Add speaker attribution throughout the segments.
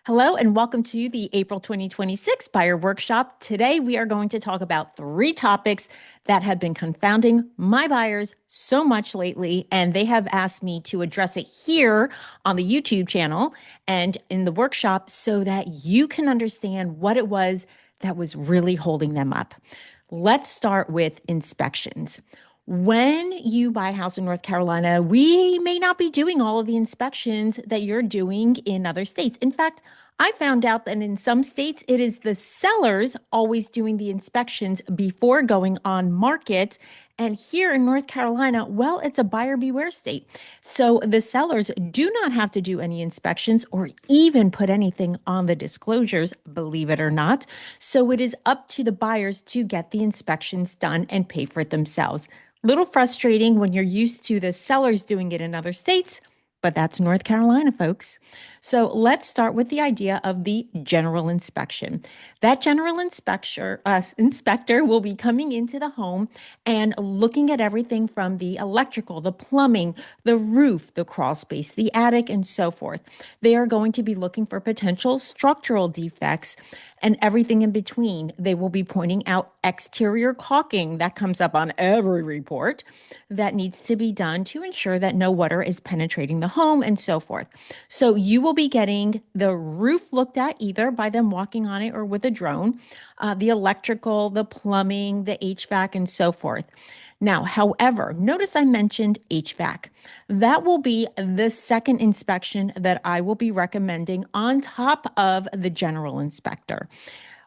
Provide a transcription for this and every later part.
Speaker 1: Hello and welcome to the April 2026 Buyer Workshop. Today we are going to talk about 3 topics that have been confounding my buyers so much lately, and they have asked me to address it here on the YouTube channel and in the workshop so that you can understand what it was that was really holding them up. Let's start with inspections. When you buy a house in North Carolina, we may not be doing all of the inspections that you're doing in other states. In fact, I found out that in some states, it is the sellers always doing the inspections before going on market. And here in North Carolina, well, it's a buyer beware state. So the sellers do not have to do any inspections or even put anything on the disclosures, believe it or not. So it is up to the buyers to get the inspections done and pay for it themselves. Little frustrating when you're used to the sellers doing it in other states, but that's North Carolina, folks. So let's start with the idea of the general inspection. That general inspector will be coming into the home and looking at everything from the electrical, the plumbing, the roof, the crawl space, the attic, and so forth. They are going to be looking for potential structural defects and everything in between. They will be pointing out exterior caulking that comes up on every report that needs to be done to ensure that no water is penetrating the home and so forth. So you will be getting the roof looked at either by them walking on it or with a drone, the electrical, the plumbing, the HVAC, and so forth. Now, however, notice I mentioned HVAC. That will be the second inspection that I will be recommending on top of the general inspector.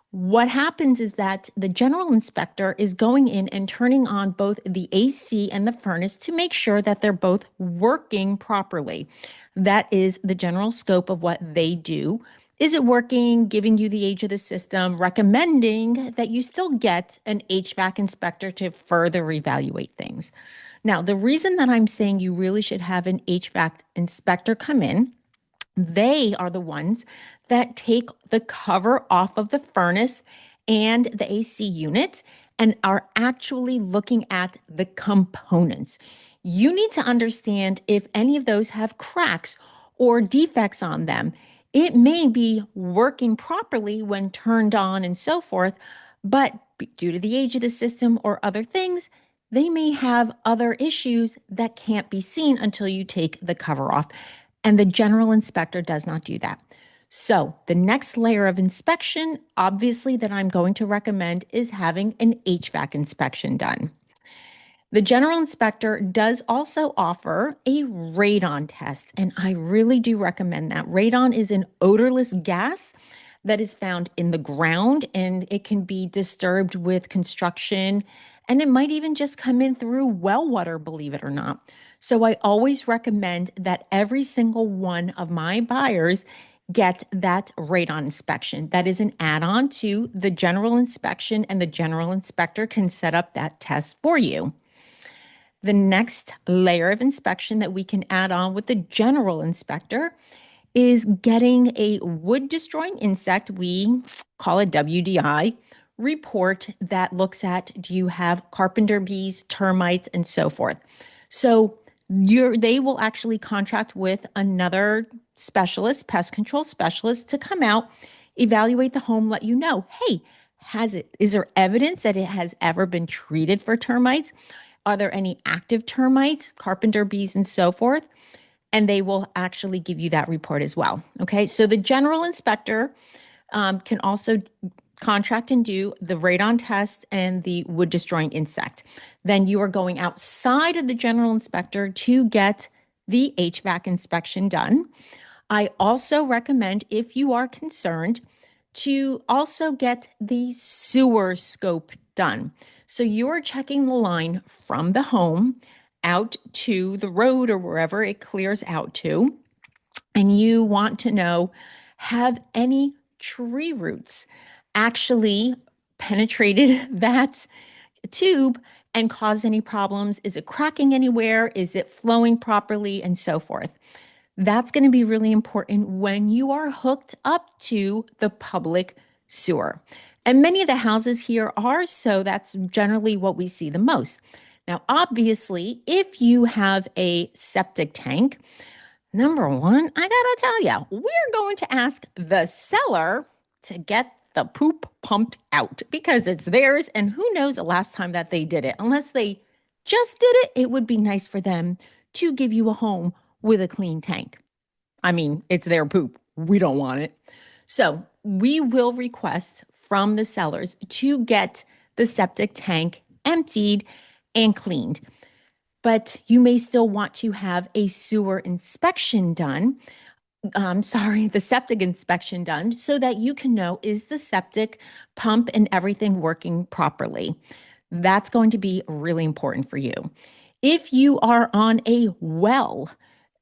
Speaker 1: What happens is that the general inspector is going in and turning on both the AC and the furnace to make sure that they're both working properly. That is the general scope of what they do. Is it working, giving you the age of the system, recommending that you still get an HVAC inspector to further evaluate things. Now, the reason that I'm saying you really should have an HVAC inspector come in, they are the ones that take the cover off of the furnace and the AC unit and are actually looking at the components. You need to understand if any of those have cracks or defects on them. It may be working properly when turned on and so forth, but due to the age of the system or other things, they may have other issues that can't be seen until you take the cover off. And the general inspector does not do that. So the next layer of inspection, obviously, that I'm going to recommend is having an HVAC inspection done. The general inspector does also offer a radon test, and I really do recommend that. Radon is an odorless gas that is found in the ground, and it can be disturbed with construction, and it might even just come in through well water, believe it or not. So I always recommend that every single one of my buyers get that radon inspection. That is an add-on to the general inspection, and the general inspector can set up that test for you. The next layer of inspection that we can add on with the general inspector is getting a wood destroying insect, we call it WDI, report that looks at, do you have carpenter bees, termites, and so forth. So they will actually contract with another specialist, pest control specialist, to come out, evaluate the home, let you know, hey, is there evidence that it has ever been treated for termites? Are there any active termites, carpenter bees, and so forth? And they will actually give you that report as well. Okay, so the general inspector can also contract and do the radon test and the wood destroying insect. Then you are going outside of the general inspector to get the HVAC inspection done. I also recommend, if you are concerned, to also get the sewer scope done. So you are checking the line from the home out to the road or wherever it clears out to, and you want to know, have any tree roots actually penetrated that tube and caused any problems? Is it cracking anywhere? Is it flowing properly? And so forth. That's going to be really important when you are hooked up to the public sewer. And many of the houses here are, so that's generally what we see the most. Now, obviously, if you have a septic tank, Number one, I gotta tell you, we're going to ask the seller to get the poop pumped out because it's theirs. And who knows the last time that they did it? Unless they just did it, it would be nice for them to give you a home with a clean tank. I mean, it's their poop. We don't want it. So we will request from the sellers to get the septic tank emptied and cleaned. But you may still want to have a sewer inspection done. Sorry, the septic inspection done so that you can know, is the septic pump and everything working properly? That's going to be really important for you. If you are on a well,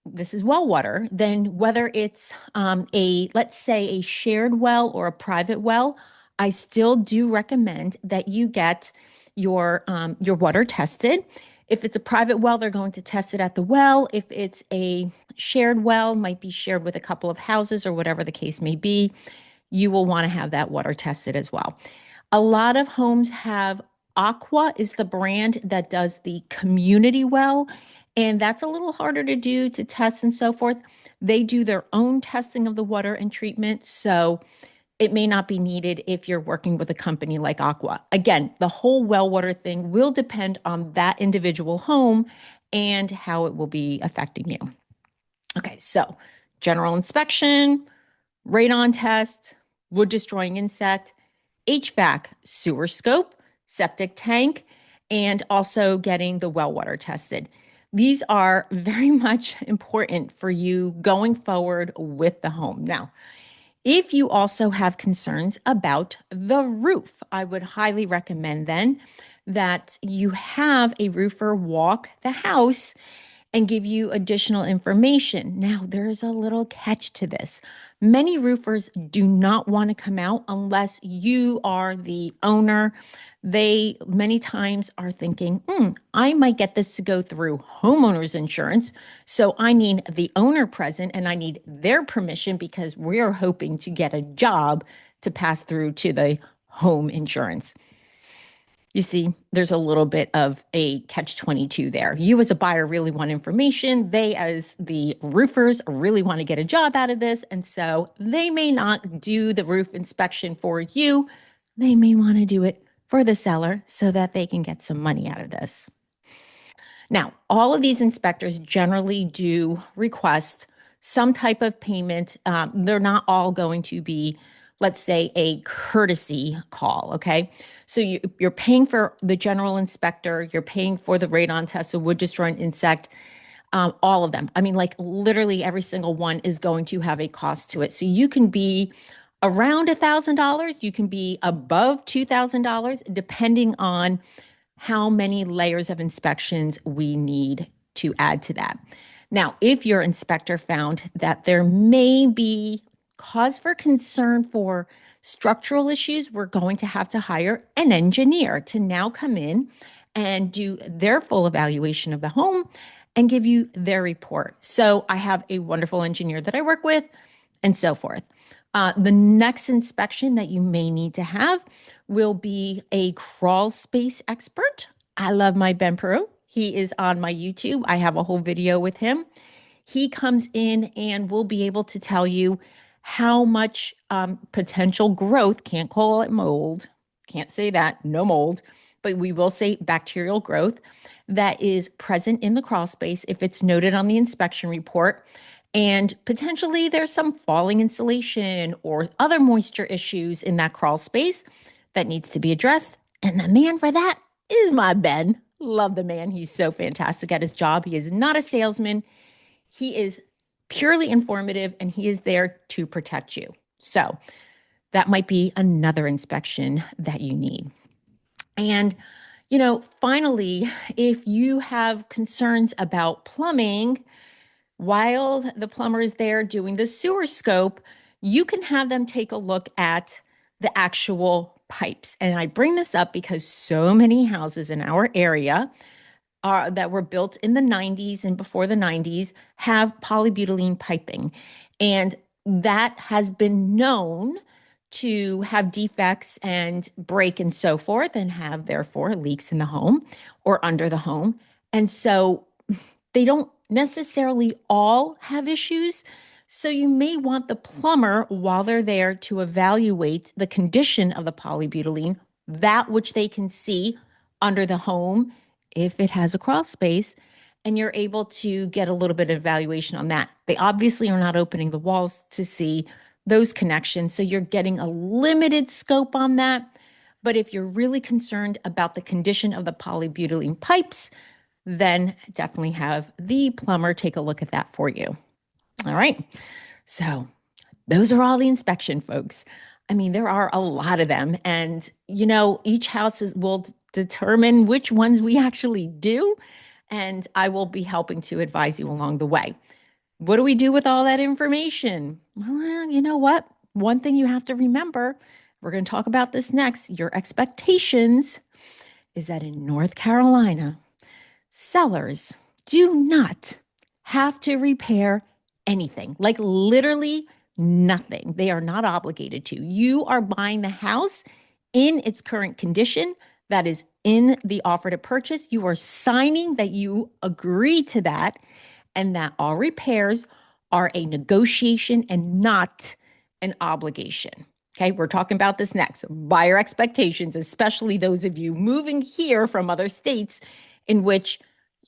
Speaker 1: this is well water, then whether it's let's say a shared well or a private well, I still do recommend that you get your water tested. If it's a private well, they're going to test it at the well. If it's a shared well, might be shared with a couple of houses or whatever the case may be, you will want to have that water tested as well. A lot of homes have Aqua is the brand that does the community well, and that's a little harder to do to test and so forth. They do their own testing of the water and treatment, so it may not be needed if you're working with a company like Aqua. Again, the whole well water thing will depend on that individual home and how it will be affecting you. Okay, so general inspection, radon test, wood destroying insect, HVAC, sewer scope, septic tank, and also getting the well water tested. These are very much important for you going forward with the home. Now, if you also have concerns about the roof, I would highly recommend then that you have a roofer walk the house and give you additional information. Now, there's a little catch to this. Many roofers do not want to come out unless you are the owner. They many times are thinking, I might get this to go through homeowners insurance. So I need the owner present and I need their permission because we're hoping to get a job to pass through to the home insurance. You see, there's a little bit of a catch-22 there. You as a buyer really want information. They, as the roofers, really want to get a job out of this. And so they may not do the roof inspection for you. They may want to do it for the seller so that they can get some money out of this. Now, all of these inspectors generally do request some type of payment. They're not all going to be, let's say, a courtesy call, okay? So you're paying for the general inspector, you're paying for the radon test, a wood destroying insect, all of them. I mean, like literally every single one is going to have a cost to it. So you can be around $1,000, you can be above $2,000, depending on how many layers of inspections we need to add to that. Now, if your inspector found that there may be cause for concern for structural issues, we're going to have to hire an engineer to now come in and do their full evaluation of the home and give you their report. So I have a wonderful engineer that I work with and so forth. The next inspection that you may need to have will be a crawl space expert. I love my Ben Peru. He is on my YouTube. I have a whole video with him. He comes in and will be able to tell you how much potential growth, can't call it mold, can't say that, no mold, but we will say bacterial growth that is present in the crawl space if it's noted on the inspection report. And potentially there's some falling insulation or other moisture issues in that crawl space that needs to be addressed. And the man for that is my Ben. Love the man. He's so fantastic at his job. He is not a salesman. He is purely informative and he is there to protect you. So that might be another inspection that you need. And, finally, if you have concerns about plumbing, while the plumber is there doing the sewer scope, you can have them take a look at the actual pipes. And I bring this up because so many houses in our area that were built in the 90s and before the 90s have polybutylene piping. And that has been known to have defects and break and so forth and have therefore leaks in the home or under the home. And so they don't necessarily all have issues. So you may want the plumber while they're there to evaluate the condition of the polybutylene, that which they can see under the home if it has a crawl space, and you're able to get a little bit of evaluation on that. They obviously are not opening the walls to see those connections, so you're getting a limited scope on that. But if you're really concerned about the condition of the polybutylene pipes, then definitely have the plumber take a look at that for you. All right. So those are all the inspection, folks. I mean, there are a lot of them. And, each house will determine which ones we actually do. And I will be helping to advise you along the way. What do we do with all that information? Well, you know what? One thing you have to remember, we're going to talk about this next, your expectations, is that in North Carolina, sellers do not have to repair anything, like literally nothing. They are not obligated to. You are buying the house in its current condition. That is in the offer to purchase. You are signing that you agree to that, and that all repairs are a negotiation and not an obligation. Okay, we're talking about this next. Buyer expectations, especially those of you moving here from other states in which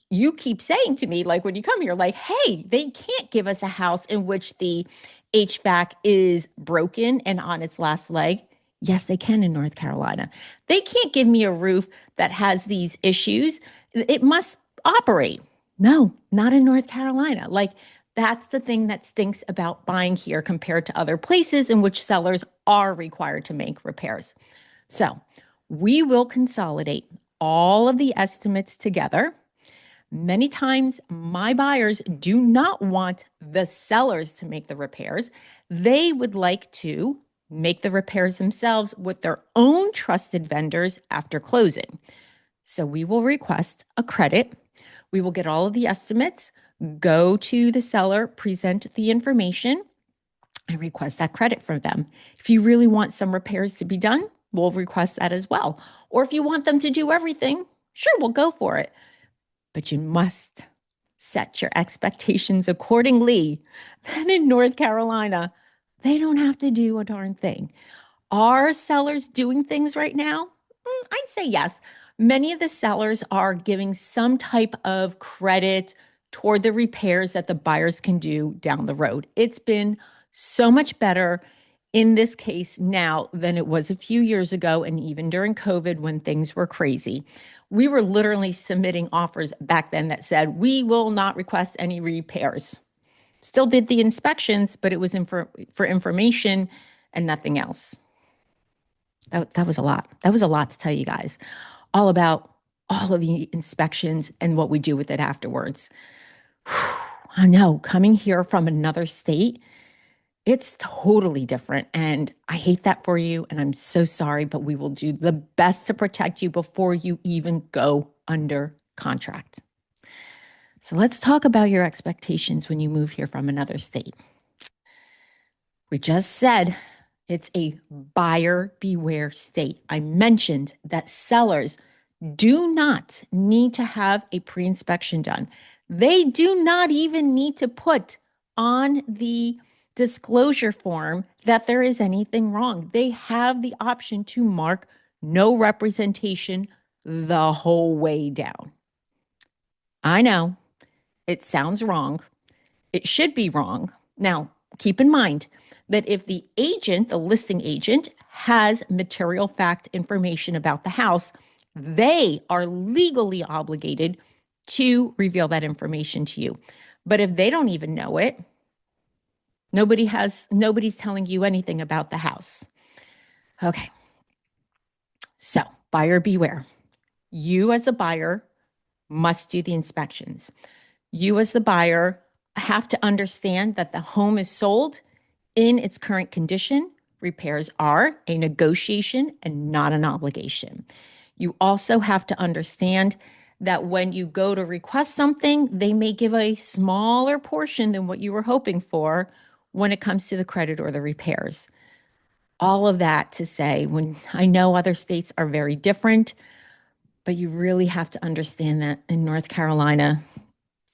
Speaker 1: you keep saying to me, like when you come here, like, hey, they can't give us a house in which the HVAC is broken and on its last leg. Yes, they can in North Carolina. They can't give me a roof that has these issues. It must operate. No, not in North Carolina. Like, that's the thing that stinks about buying here compared to other places in which sellers are required to make repairs. So we will consolidate all of the estimates together. Many times, my buyers do not want the sellers to make the repairs. They would like to make the repairs themselves with their own trusted vendors after closing. So we will request a credit. We will get all of the estimates, go to the seller, present the information, and request that credit from them. If you really want some repairs to be done, we'll request that as well. Or if you want them to do everything, sure, we'll go for it. But you must set your expectations accordingly. And in North Carolina, they don't have to do a darn thing. Are sellers doing things right now? I'd say yes. Many of the sellers are giving some type of credit toward the repairs that the buyers can do down the road. It's been so much better in this case now than it was a few years ago, and even during COVID when things were crazy. We were literally submitting offers back then that said, we will not request any repairs. Still did the inspections, but it was for information and nothing else. That was a lot. That was a lot to tell you guys all about all of the inspections and what we do with it afterwards. I know, coming here from another state, it's totally different. And I hate that for you. And I'm so sorry, but we will do the best to protect you before you even go under contract. So let's talk about your expectations when you move here from another state. We just said it's a buyer beware state. I mentioned that sellers do not need to have a pre-inspection done. They do not even need to put on the disclosure form that there is anything wrong. They have the option to mark no representation the whole way down. I know it sounds wrong. It should be wrong. Now, keep in mind that if the agent, the listing agent, has material fact information about the house, they are legally obligated to reveal that information to you. But if they don't even know it, nobody's telling you anything about the house. Okay. So, buyer beware. You as a buyer must do the inspections. You as the buyer have to understand that the home is sold in its current condition. Repairs are a negotiation and not an obligation. You also have to understand that when you go to request something, they may give a smaller portion than what you were hoping for when it comes to the credit or the repairs. All of that to say, when I know other states are very different, but you really have to understand that in North Carolina,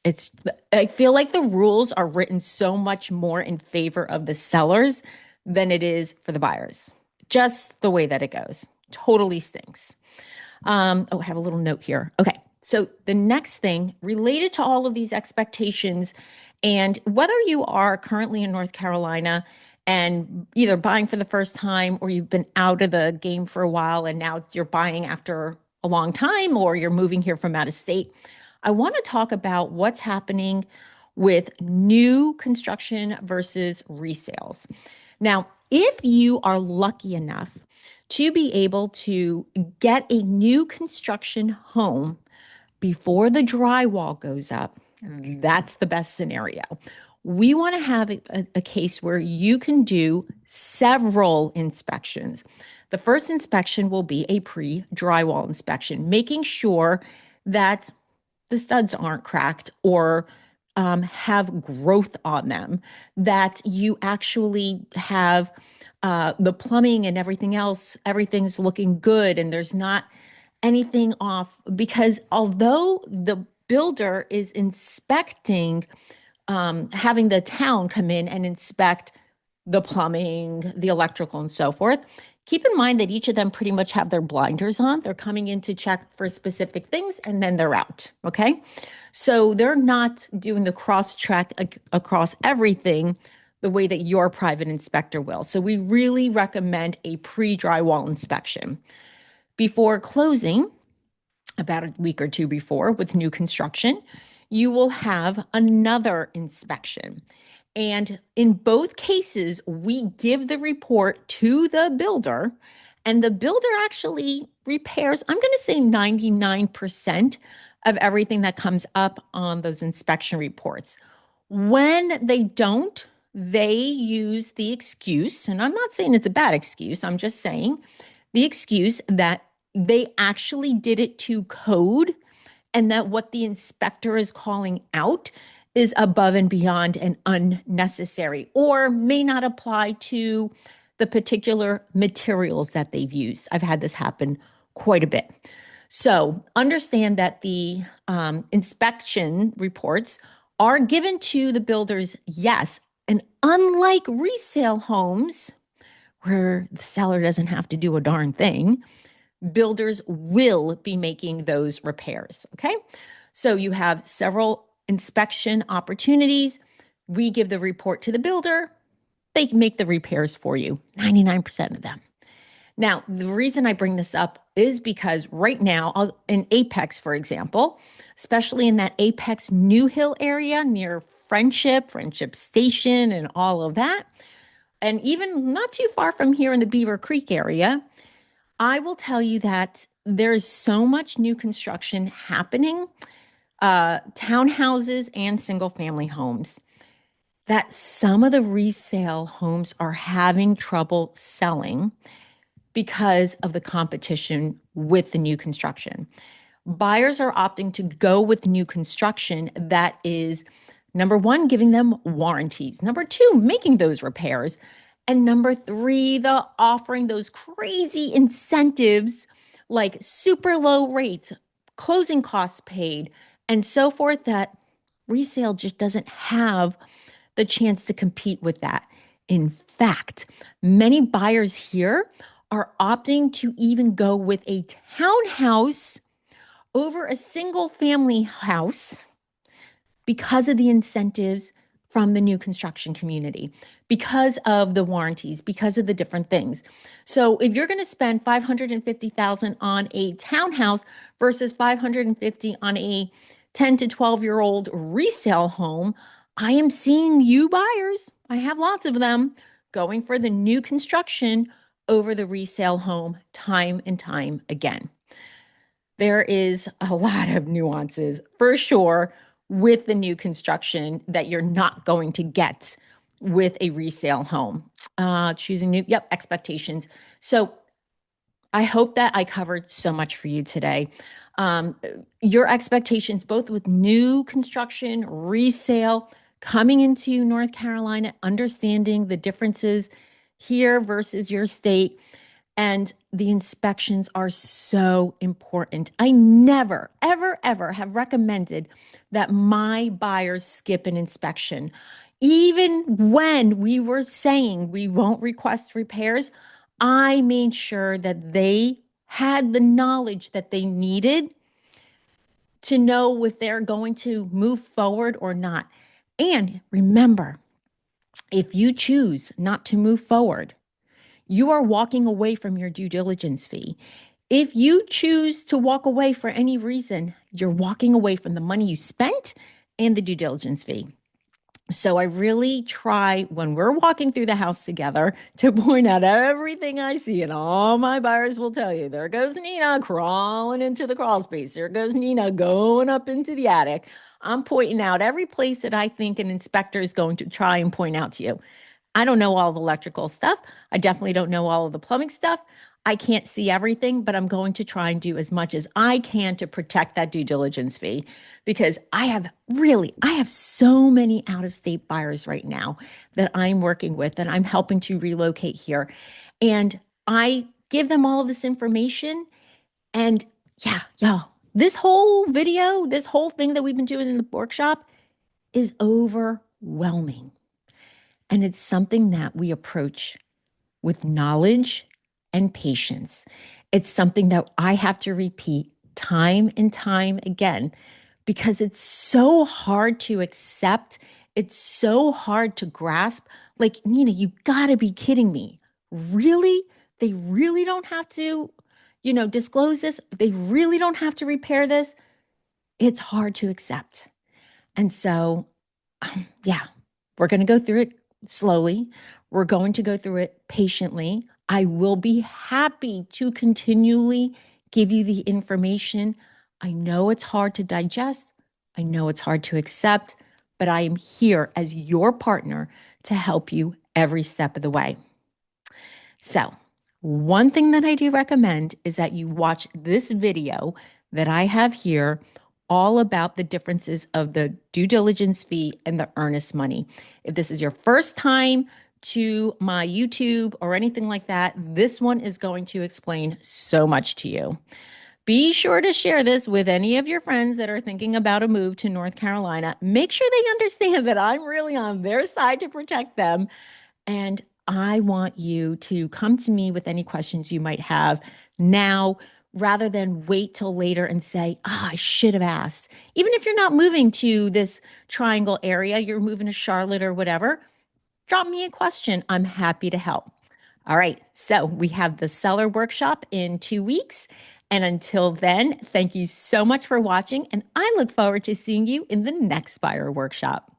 Speaker 1: It's, I feel like the rules are written so much more in favor of the sellers than it is for the buyers. Just the way that it goes. Totally stinks. I have a little note here. Okay. So the next thing related to all of these expectations, and whether you are currently in North Carolina and either buying for the first time or you've been out of the game for a while and now you're buying after a long time or you're moving here from out of state, I want to talk about what's happening with new construction versus resales. Now, if you are lucky enough to be able to get a new construction home before the drywall goes up, that's the best scenario. We want to have a case where you can do several inspections. The first inspection will be a pre-drywall inspection, making sure that the studs aren't cracked or have growth on them, that you actually have the plumbing and everything else, everything's looking good and there's not anything off. Because although the builder is inspecting, having the town come in and inspect the plumbing, the electrical, and so forth, keep in mind that each of them pretty much have their blinders on. They're coming in to check for specific things and then they're out. Okay. So they're not doing the cross check across everything the way that your private inspector will. So we really recommend a pre-drywall inspection. Before closing, about a week or two before with new construction, you will have another inspection. And in both cases, we give the report to the builder, and the builder actually repairs, I'm going to say 99% of everything that comes up on those inspection reports. When they don't, they use the excuse, and I'm not saying it's a bad excuse, I'm just saying the excuse that they actually did it to code and that what the inspector is calling out is above and beyond and unnecessary or may not apply to the particular materials that they've used. I've had this happen quite a bit. So understand that the inspection reports are given to the builders, yes. And unlike resale homes, where the seller doesn't have to do a darn thing, builders will be making those repairs. Okay. So you have several inspection opportunities. We give the report to the builder. They make the repairs for you, 99% of them. Now, the reason I bring this up is because right now, in Apex, for example, especially in that Apex New Hill area near Friendship Station, and all of that, and even not too far from here in the Beaver Creek area, I will tell you that there is so much new construction happening, townhouses and single family homes, that some of the resale homes are having trouble selling because of the competition with the new construction. Buyers are opting to go with new construction that is, number one, giving them warranties. Number two, making those repairs. And number three, the offering those crazy incentives like super low rates, closing costs paid, and so forth, that resale just doesn't have the chance to compete with that. In fact, many buyers here are opting to even go with a townhouse over a single family house because of the incentives from the new construction community, because of the warranties, because of the different things. So if you're going to spend $550,000 on a townhouse versus $550,000 on a 10 to 12-year-old resale home, I am seeing you buyers, I have lots of them, going for the new construction over the resale home time and time again. There is a lot of nuances for sure with the new construction that you're not going to get with a resale home. Choosing new, expectations. So I hope that I covered so much for you today. Your expectations, both with new construction, resale, coming into North Carolina, understanding the differences here versus your state, And the inspections are so important. I never, ever, ever have recommended that my buyers skip an inspection. Even when we were saying we won't request repairs, I made sure that they had the knowledge that they needed to know if they're going to move forward or not. And remember, if you choose not to move forward, you are walking away from your due diligence fee. If you choose to walk away for any reason, you're walking away from the money you spent and the due diligence fee. So I really try when we're walking through the house together to point out everything I see, and all my buyers will tell you, there goes Nina crawling into the crawl space. There goes Nina going up into the attic. I'm pointing out every place that I think an inspector is going to try and point out to you. I don't know all the electrical stuff. I definitely don't know all of the plumbing stuff. I can't see everything, but I'm going to try and do as much as I can to protect that due diligence fee because I have so many out of state buyers right now that I'm working with that I'm helping to relocate here. And I give them all of this information. And yeah, y'all, this whole video, this whole thing that we've been doing in the workshop is overwhelming. And it's something that we approach with knowledge and patience. It's something that I have to repeat time and time again because it's so hard to accept. It's so hard to grasp. Like, Nina, you gotta be kidding me. Really? They really don't have to, disclose this? They really don't have to repair this? It's hard to accept. And so yeah, we're going to go through it slowly. We're going to go through it patiently. I will be happy to continually give you the information. I know it's hard to digest. I know it's hard to accept, but I am here as your partner to help you every step of the way. So, one thing that I do recommend is that you watch this video that I have here all about the differences of the due diligence fee and the earnest money. If this is your first time to my YouTube or anything like that, this one is going to explain so much to you. Be sure to share this with any of your friends that are thinking about a move to North Carolina. Make sure they understand that I'm really on their side to protect them. And I want you to come to me with any questions you might have now rather than wait till later and say, I should have asked. Even if you're not moving to this triangle area, you're moving to Charlotte or whatever, drop me a question. I'm happy to help. All right. So we have the seller workshop in 2 weeks. And until then, thank you so much for watching. And I look forward to seeing you in the next buyer workshop.